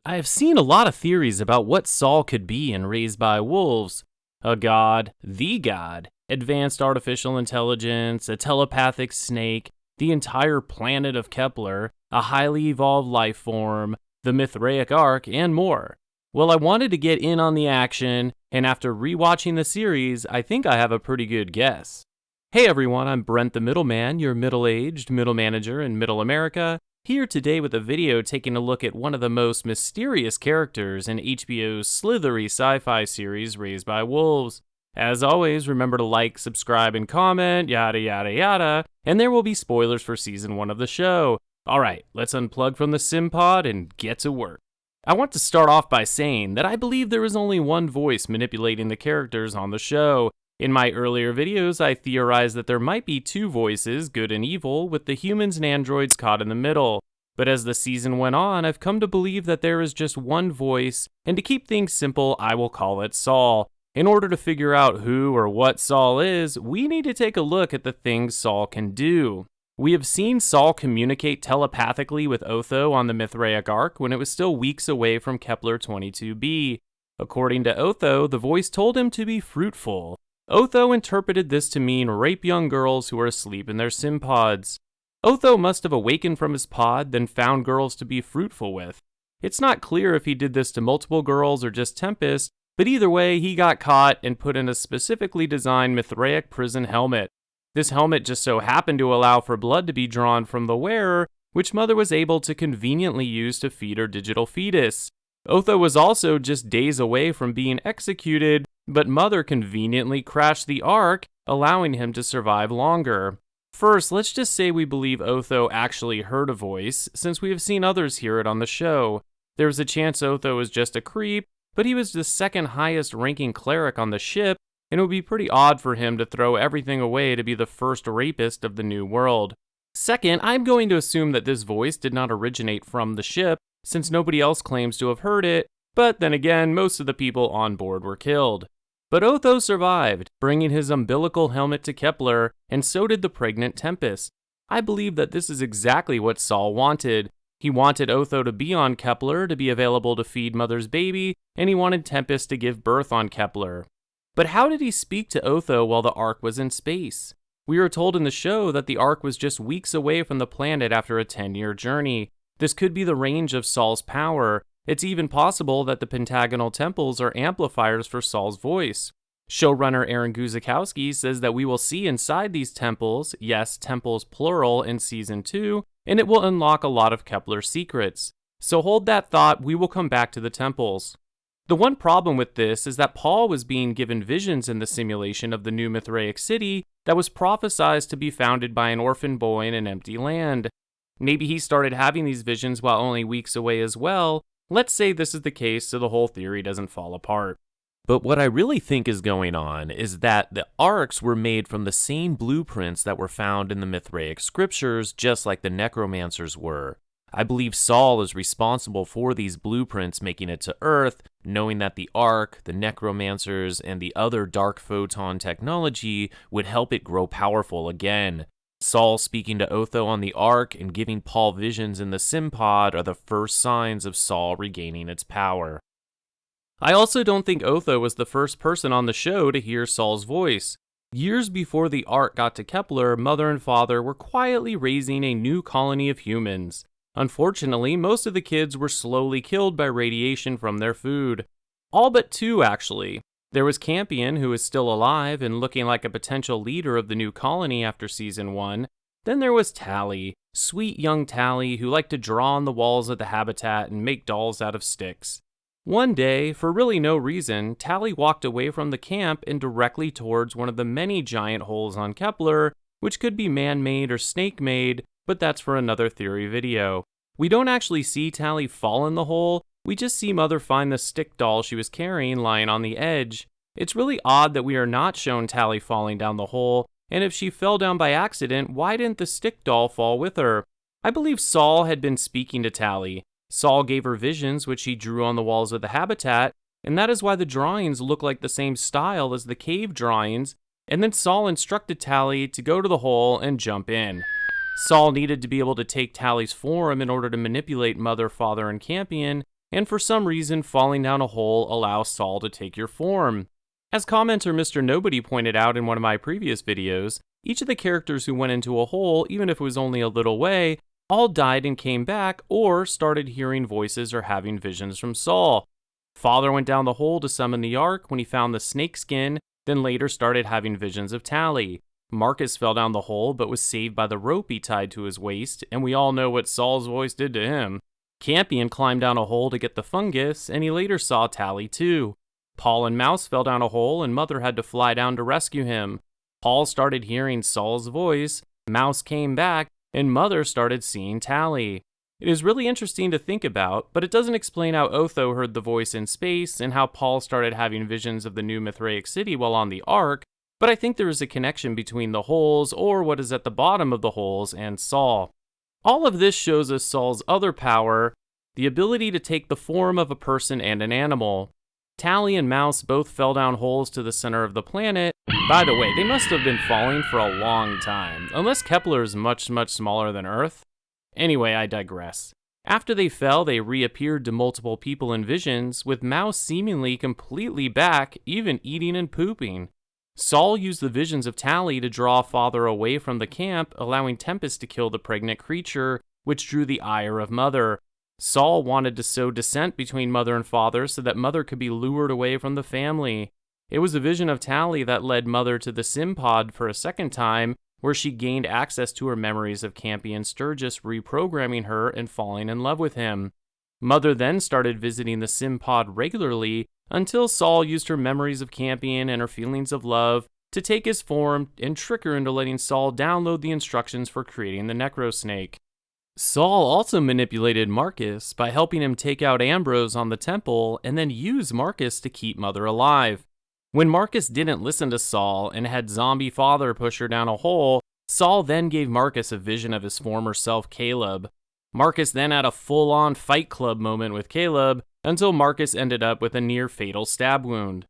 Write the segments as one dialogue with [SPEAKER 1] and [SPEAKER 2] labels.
[SPEAKER 1] I have seen a lot of theories about what Saul could be in Raised by Wolves. A god, the god, advanced artificial intelligence, a telepathic snake, the entire planet of Kepler, a highly evolved life form, the Mithraic Ark, and more. Well, I wanted to get in on the action, and after rewatching the series, I think I have a pretty good guess. Hey everyone, I'm Brent the Middleman, your middle-aged middle manager in Middle America, here today with a video taking a look at one of the most mysterious characters in HBO's slithery sci-fi series Raised by Wolves. As always, remember to like, subscribe, and comment, yada yada yada, and there will be spoilers for season 1 of the show. Alright, let's unplug from the SimPod and get to work. I want to start off by saying that I believe there is only one voice manipulating the characters on the show. In my earlier videos, I theorized that there might be two voices, good and evil, with the humans and androids caught in the middle. But as the season went on, I've come to believe that there is just one voice, and to keep things simple, I will call it Saul. In order to figure out who or what Saul is, we need to take a look at the things Saul can do. We have seen Saul communicate telepathically with Otho on the Mithraic Ark when it was still weeks away from Kepler 22b. According to Otho, the voice told him to be fruitful. Otho interpreted this to mean rape young girls who are asleep in their sim pods. Otho must have awakened from his pod, then found girls to be fruitful with. It's not clear if he did this to multiple girls or just Tempest, but either way, he got caught and put in a specifically designed Mithraic prison helmet. This helmet just so happened to allow for blood to be drawn from the wearer, which Mother was able to conveniently use to feed her digital fetus. Otho was also just days away from being executed, but Mother conveniently crashed the Ark, allowing him to survive longer. First, let's just say we believe Otho actually heard a voice, since we have seen others hear it on the show. There's a chance Otho is just a creep, but he was the second highest ranking cleric on the ship, and it would be pretty odd for him to throw everything away to be the first rapist of the new world. Second, I'm going to assume that this voice did not originate from the ship, since nobody else claims to have heard it, but then again, most of the people on board were killed. But Otho survived, bringing his umbilical helmet to Kepler, and so did the pregnant Tempest. I believe that this is exactly what Saul wanted. He wanted Otho to be on Kepler to be available to feed Mother's baby, and he wanted Tempest to give birth on Kepler. But how did he speak to Otho while the Ark was in space? We are told in the show that the Ark was just weeks away from the planet after a 10-year journey. This could be the range of Saul's power. It's even possible that the pentagonal temples are amplifiers for Saul's voice. Showrunner Aaron Guzikowski says that we will see inside these temples, yes, temples plural, in Season 2, and it will unlock a lot of Kepler's secrets. So hold that thought, we will come back to the temples. The one problem with this is that Paul was being given visions in the simulation of the new Mithraic city that was prophesized to be founded by an orphan boy in an empty land. Maybe he started having these visions while only weeks away as well. Let's say this is the case so the whole theory doesn't fall apart. But what I really think is going on is that the arcs were made from the same blueprints that were found in the Mithraic scriptures, just like the necromancers were. I believe Saul is responsible for these blueprints making it to Earth, knowing that the Ark, the necromancers, and the other dark photon technology would help it grow powerful again. Saul speaking to Otho on the Ark and giving Paul visions in the SimPod are the first signs of Saul regaining its power. I also don't think Otho was the first person on the show to hear Saul's voice. Years before the Ark got to Kepler, Mother and Father were quietly raising a new colony of humans. Unfortunately, most of the kids were slowly killed by radiation from their food. All but two, actually. There was Campion, who is still alive and looking like a potential leader of the new colony after Season 1. Then there was Tally, sweet young Tally who liked to draw on the walls of the habitat and make dolls out of sticks. One day, for really no reason, Tally walked away from the camp and directly towards one of the many giant holes on Kepler, which could be man-made or snake-made, but that's for another theory video. We don't actually see Tally fall in the hole, we just see Mother find the stick doll she was carrying lying on the edge. It's really odd that we are not shown Tally falling down the hole, and if she fell down by accident, why didn't the stick doll fall with her? I believe Saul had been speaking to Tally. Saul gave her visions which he drew on the walls of the habitat, and that is why the drawings look like the same style as the cave drawings, and then Saul instructed Tally to go to the hole and jump in. Saul needed to be able to take Tally's form in order to manipulate Mother, Father, and Campion, and for some reason falling down a hole allows Saul to take your form. As commenter Mr. Knowbody pointed out in one of my previous videos, each of the characters who went into a hole, even if it was only a little way, all died and came back or started hearing voices or having visions from Saul. Father went down the hole to summon the Ark when he found the snake skin, then later started having visions of Tally. Marcus fell down the hole but was saved by the rope he tied to his waist, and we all know what Saul's voice did to him. Campion climbed down a hole to get the fungus, and he later saw Tally too. Paul and Mouse fell down a hole, and Mother had to fly down to rescue him. Paul started hearing Saul's voice, Mouse came back, and Mother started seeing Tally. It is really interesting to think about, but it doesn't explain how Otho heard the voice in space and how Paul started having visions of the new Mithraic city while on the Ark, but I think there is a connection between the holes, or what is at the bottom of the holes, and Saul. All of this shows us Saul's other power, the ability to take the form of a person and an animal. Tally and Mouse both fell down holes to the center of the planet. By the way, they must have been falling for a long time, unless Kepler is much, much smaller than Earth. Anyway, I digress. After they fell, they reappeared to multiple people in visions, with Mouse seemingly completely back, even eating and pooping. Saul used the visions of Tally to draw Father away from the camp, allowing Tempest to kill the pregnant creature, which drew the ire of Mother. Saul wanted to sow dissent between Mother and Father so that Mother could be lured away from the family. It was a vision of Tally that led Mother to the Simpod for a second time, where she gained access to her memories of Campion Sturgis reprogramming her and falling in love with him. Mother then started visiting the Simpod regularly until Saul used her memories of Campion and her feelings of love to take his form and trick her into letting Saul download the instructions for creating the Necrosnake. Saul also manipulated Marcus by helping him take out Ambrose on the temple and then use Marcus to keep Mother alive. When Marcus didn't listen to Saul and had zombie Father push her down a hole, Saul then gave Marcus a vision of his former self, Caleb. Marcus then had a full-on Fight Club moment with Caleb until Marcus ended up with a near-fatal stab wound.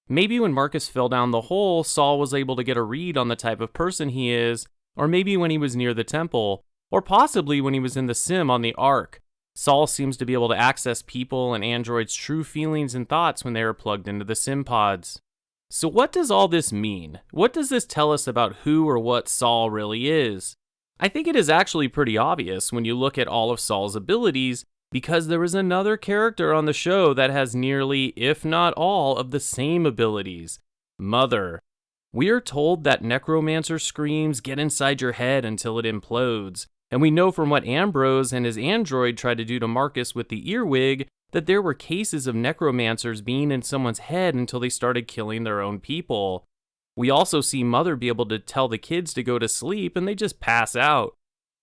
[SPEAKER 1] Maybe when Marcus fell down the hole, Saul was able to get a read on the type of person he is, or maybe when he was near the temple, or possibly when he was in the sim on the Ark. Saul seems to be able to access people and androids' true feelings and thoughts when they are plugged into the sim pods. So what does all this mean? What does this tell us about who or what Saul really is? I think it is actually pretty obvious when you look at all of Saul's abilities, because there is another character on the show that has nearly, if not all, of the same abilities. Mother. We are told that necromancer screams get inside your head until it implodes, and we know from what Ambrose and his android tried to do to Marcus with the earwig that there were cases of necromancers being in someone's head until they started killing their own people. We also see Mother be able to tell the kids to go to sleep and they just pass out.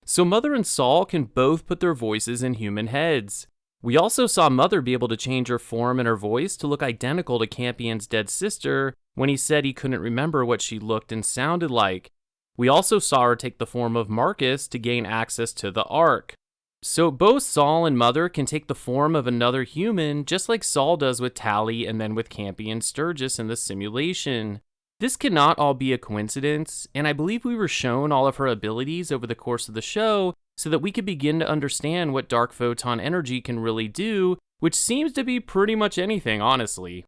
[SPEAKER 1] So Mother and Saul can both put their voices in human heads. We also saw Mother be able to change her form and her voice to look identical to Campion's dead sister when he said he couldn't remember what she looked and sounded like. We also saw her take the form of Marcus to gain access to the Ark. So both Saul and Mother can take the form of another human, just like Saul does with Tally and then with Campion Sturgis in the simulation. This cannot all be a coincidence, and I believe we were shown all of her abilities over the course of the show so that we could begin to understand what dark photon energy can really do, which seems to be pretty much anything, honestly.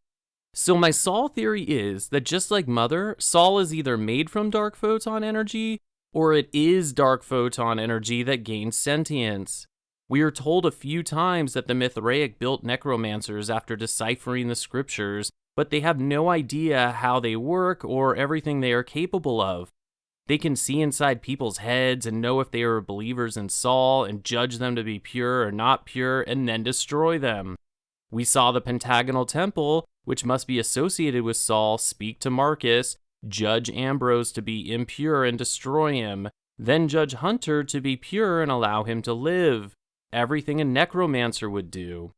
[SPEAKER 1] So my Saul theory is that just like Mother, Saul is either made from dark photon energy, or it is dark photon energy that gains sentience. We are told a few times that the Mithraic built necromancers after deciphering the scriptures, but they have no idea how they work or everything they are capable of. They can see inside people's heads and know if they are believers in Saul and judge them to be pure or not pure and then destroy them. We saw the Pentagonal Temple, which must be associated with Saul, speak to Marcus, judge Ambrose to be impure and destroy him, then judge Hunter to be pure and allow him to live. Everything a necromancer would do.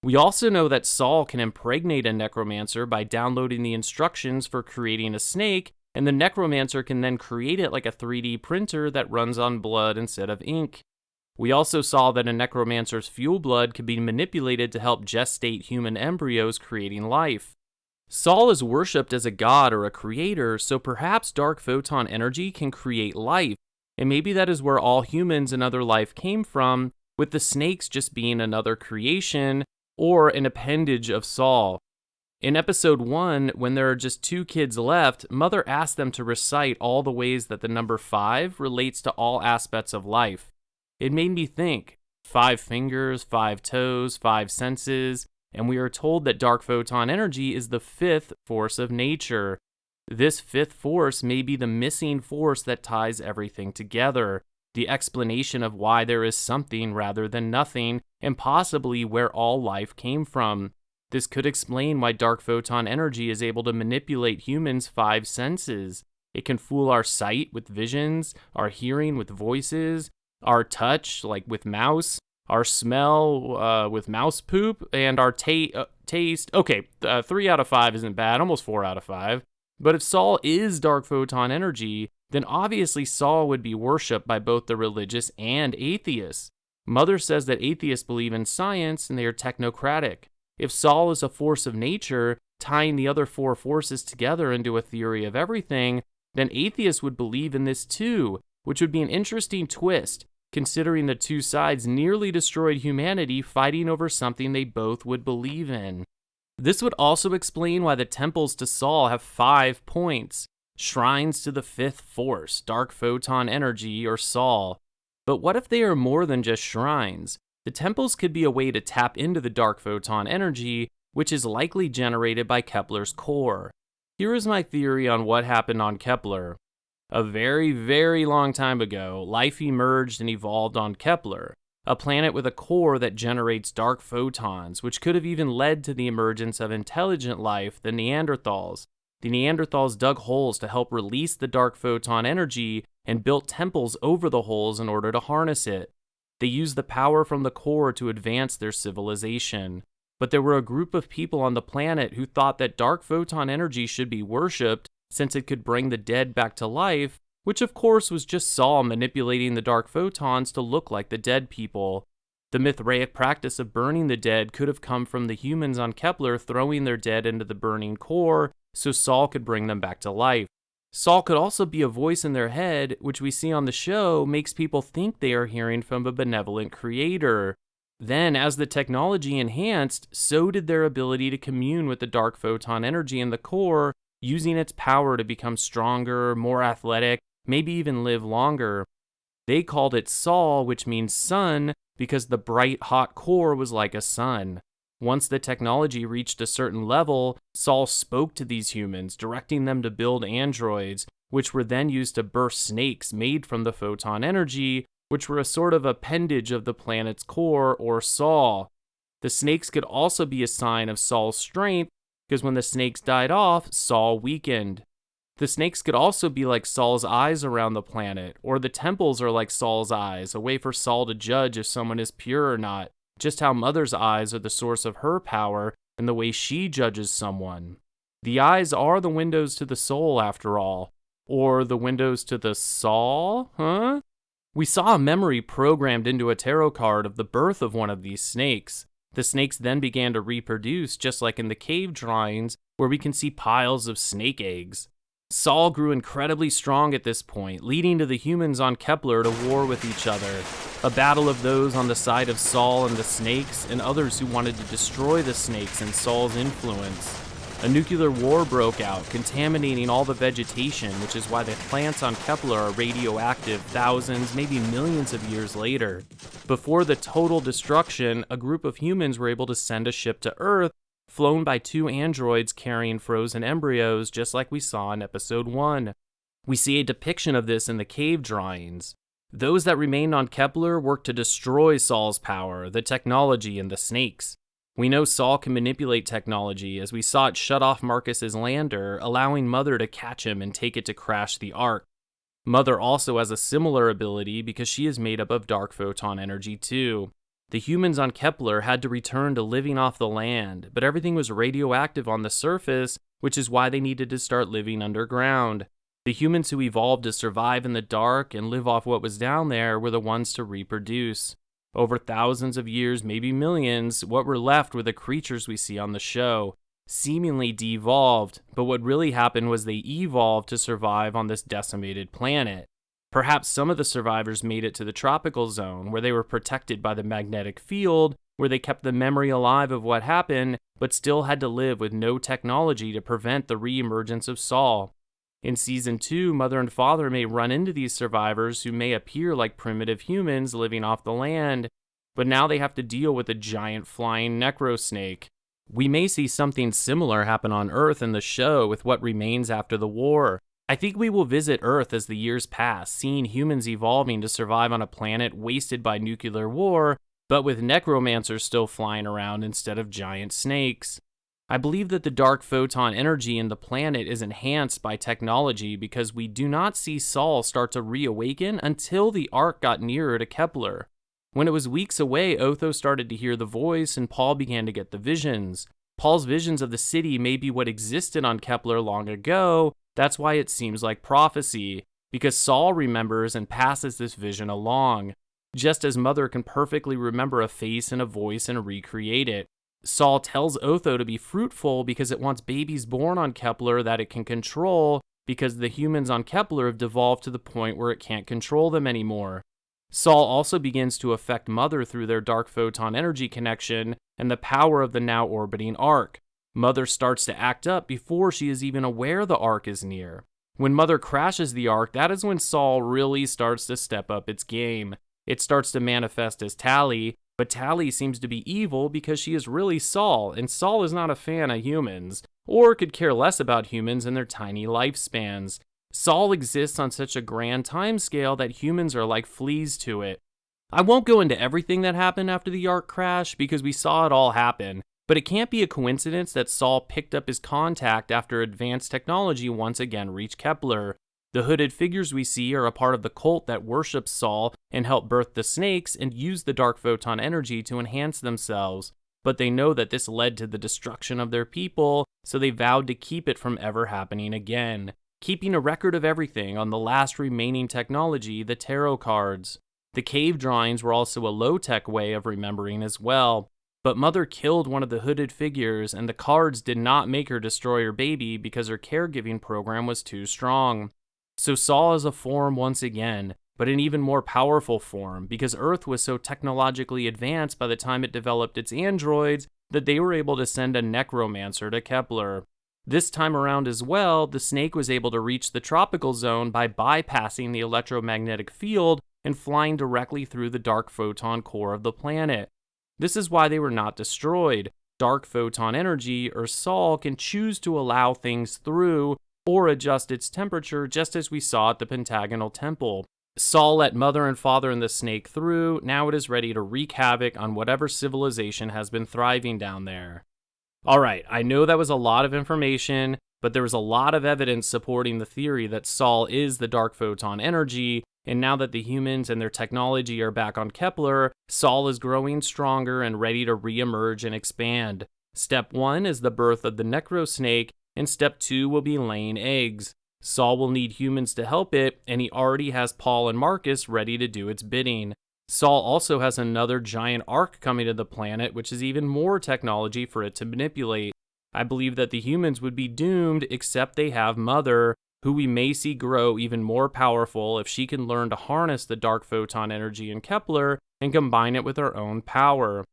[SPEAKER 1] We also know that Saul can impregnate a necromancer by downloading the instructions for creating a snake, and the necromancer can then create it like a 3D printer that runs on blood instead of ink. We also saw that a necromancer's fuel blood could be manipulated to help gestate human embryos, creating life. Saul is worshipped as a god or a creator, so perhaps dark photon energy can create life, and maybe that is where all humans and other life came from, with the snakes just being another creation, or an appendage of Saul. In episode 1, when there are just 2 kids left, Mother asks them to recite all the ways that the number 5 relates to all aspects of life. It made me think, 5 fingers, 5 toes, 5 senses, and we are told that dark photon energy is the 5th force of nature. This 5th force may be the missing force that ties everything together, the explanation of why there is something rather than nothing, and possibly where all life came from. This could explain why dark photon energy is able to manipulate humans' 5 senses. It can fool our sight with visions, our hearing with voices, our touch, like with mouse, our smell with mouse poop, and our taste. Okay, 3 out of 5 isn't bad, almost 4 out of 5. But if Saul is dark photon energy, then obviously Saul would be worshipped by both the religious and atheists. Mother says that atheists believe in science and they are technocratic. If Saul is a force of nature, tying the other 4 forces together into a theory of everything, then atheists would believe in this too, which would be an interesting twist, considering the 2 sides nearly destroyed humanity fighting over something they both would believe in. This would also explain why the temples to Saul have 5 points, shrines to the 5th force, dark photon energy, or Saul. But what if they are more than just shrines? The temples could be a way to tap into the dark photon energy, which is likely generated by Kepler's core. Here is my theory on what happened on Kepler. A very, very long time ago, life emerged and evolved on Kepler, a planet with a core that generates dark photons, which could have even led to the emergence of intelligent life, the Neanderthals. The Neanderthals dug holes to help release the dark photon energy and built temples over the holes in order to harness it. They used the power from the core to advance their civilization. But there were a group of people on the planet who thought that dark photon energy should be worshipped since it could bring the dead back to life, which of course was just Saul manipulating the dark photons to look like the dead people. The Mithraic practice of burning the dead could have come from the humans on Kepler throwing their dead into the burning core so Saul could bring them back to life. Saul could also be a voice in their head, which we see on the show makes people think they are hearing from a benevolent creator. Then, as the technology enhanced, so did their ability to commune with the dark photon energy in the core, using its power to become stronger, more athletic, maybe even live longer. They called it Saul, which means sun, because the bright, hot core was like a sun. Once the technology reached a certain level, Saul spoke to these humans, directing them to build androids, which were then used to birth snakes made from the photon energy, which were a sort of appendage of the planet's core, or Saul. The snakes could also be a sign of Saul's strength, because when the snakes died off, Saul weakened. The snakes could also be like Saul's eyes around the planet, or the temples are like Saul's eyes, a way for Saul to judge if someone is pure or not, just how Mother's eyes are the source of her power and the way she judges someone. The eyes are the windows to the soul, after all. Or the windows to the Saul, huh? We saw a memory programmed into a tarot card of the birth of one of these snakes. The snakes then began to reproduce, just like in the cave drawings, where we can see piles of snake eggs. Saul grew incredibly strong at this point, leading to the humans on Kepler to war with each other. A battle of those on the side of Saul and the snakes, and others who wanted to destroy the snakes and Saul's influence. A nuclear war broke out, contaminating all the vegetation, which is why the plants on Kepler are radioactive thousands, maybe millions of years later. Before the total destruction, a group of humans were able to send a ship to Earth, flown by 2 androids carrying frozen embryos, just like we saw in episode 1. We see a depiction of this in the cave drawings. Those that remained on Kepler worked to destroy Saul's power, the technology, and the snakes. We know Saul can manipulate technology, as we saw it shut off Marcus's lander, allowing Mother to catch him and take it to crash the Ark. Mother also has a similar ability because she is made up of dark photon energy too. The humans on Kepler had to return to living off the land, but everything was radioactive on the surface, which is why they needed to start living underground. The humans who evolved to survive in the dark and live off what was down there were the ones to reproduce. Over thousands of years, maybe millions, what were left were the creatures we see on the show, seemingly de-evolved, but what really happened was they evolved to survive on this decimated planet. Perhaps some of the survivors made it to the tropical zone, where they were protected by the magnetic field, where they kept the memory alive of what happened, but still had to live with no technology to prevent the re-emergence of Saul. In Season 2, Mother and Father may run into these survivors who may appear like primitive humans living off the land, but now they have to deal with a giant flying necrosnake. We may see something similar happen on Earth in the show with what remains after the war. I think we will visit Earth as the years pass, seeing humans evolving to survive on a planet wasted by nuclear war, but with necromancers still flying around instead of giant snakes. I believe that the dark photon energy in the planet is enhanced by technology because we do not see Saul start to reawaken until the Ark got nearer to Kepler. When it was weeks away, Otho started to hear the voice and Paul began to get the visions. Paul's visions of the city may be what existed on Kepler long ago. That's why it seems like prophecy, because Saul remembers and passes this vision along, just as Mother can perfectly remember a face and a voice and recreate it. Saul tells Otho to be fruitful because it wants babies born on Kepler that it can control, because the humans on Kepler have devolved to the point where it can't control them anymore. Saul also begins to affect Mother through their dark photon energy connection and the power of the now orbiting Ark. Mother starts to act up before she is even aware the Ark is near. When Mother crashes the Ark, that is when Saul really starts to step up its game. It starts to manifest as Tally, but Tally seems to be evil because she is really Saul, and Saul is not a fan of humans, or could care less about humans and their tiny lifespans. Saul exists on such a grand timescale that humans are like fleas to it. I won't go into everything that happened after the Ark crash because we saw it all happen, but it can't be a coincidence that Saul picked up his contact after advanced technology once again reached Kepler. The hooded figures we see are a part of the cult that worships Saul and help birth the snakes and use the dark photon energy to enhance themselves. But they know that this led to the destruction of their people, so they vowed to keep it from ever happening again, keeping a record of everything on the last remaining technology, the tarot cards. The cave drawings were also a low-tech way of remembering as well. But Mother killed one of the hooded figures, and the cards did not make her destroy her baby because her caregiving program was too strong. So Saul is a form once again, but an even more powerful form, because Earth was so technologically advanced by the time it developed its androids that they were able to send a necromancer to Kepler. This time around as well, the snake was able to reach the tropical zone by bypassing the electromagnetic field and flying directly through the dark photon core of the planet. This is why they were not destroyed. Dark photon energy, or Saul, can choose to allow things through or adjust its temperature, just as we saw at the Pentagonal Temple. Saul let Mother and Father and the snake through. Now it is ready to wreak havoc on whatever civilization has been thriving down there. Alright, I know that was a lot of information, but there was a lot of evidence supporting the theory that Saul is the dark photon energy, and now that the humans and their technology are back on Kepler, Saul is growing stronger and ready to re-emerge and expand. Step 1 is the birth of the necrosnake, and step 2 will be laying eggs. Saul will need humans to help it, and he already has Paul and Marcus ready to do its bidding. Saul also has another giant ark coming to the planet, which is even more technology for it to manipulate. I believe that the humans would be doomed except they have Mother, who we may see grow even more powerful if she can learn to harness the dark photon energy in Kepler and combine it with her own power.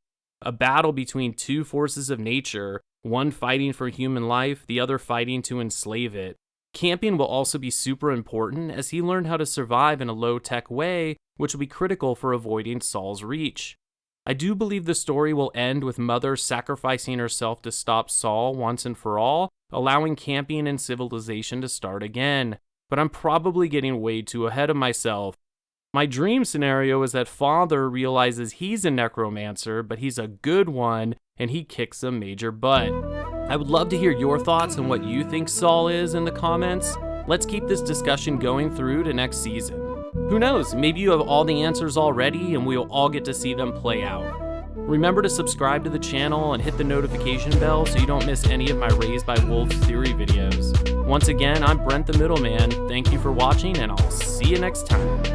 [SPEAKER 1] A battle between two forces of nature, one fighting for human life, the other fighting to enslave it. Camping will also be super important as he learned how to survive in a low-tech way, which will be critical for avoiding Saul's reach. I do believe the story will end with Mother sacrificing herself to stop Saul once and for all, allowing camping and civilization to start again. But I'm probably getting way too ahead of myself. My dream scenario is that Father realizes he's a necromancer, but he's a good one, and he kicks some major butt. I would love to hear your thoughts on what you think Saul is in the comments. Let's keep this discussion going through to next season. Who knows, maybe you have all the answers already and we'll all get to see them play out. Remember to subscribe to the channel and hit the notification bell so you don't miss any of my Raised by Wolves theory videos. Once again, I'm Brent the Middleman. Thank you for watching and I'll see you next time.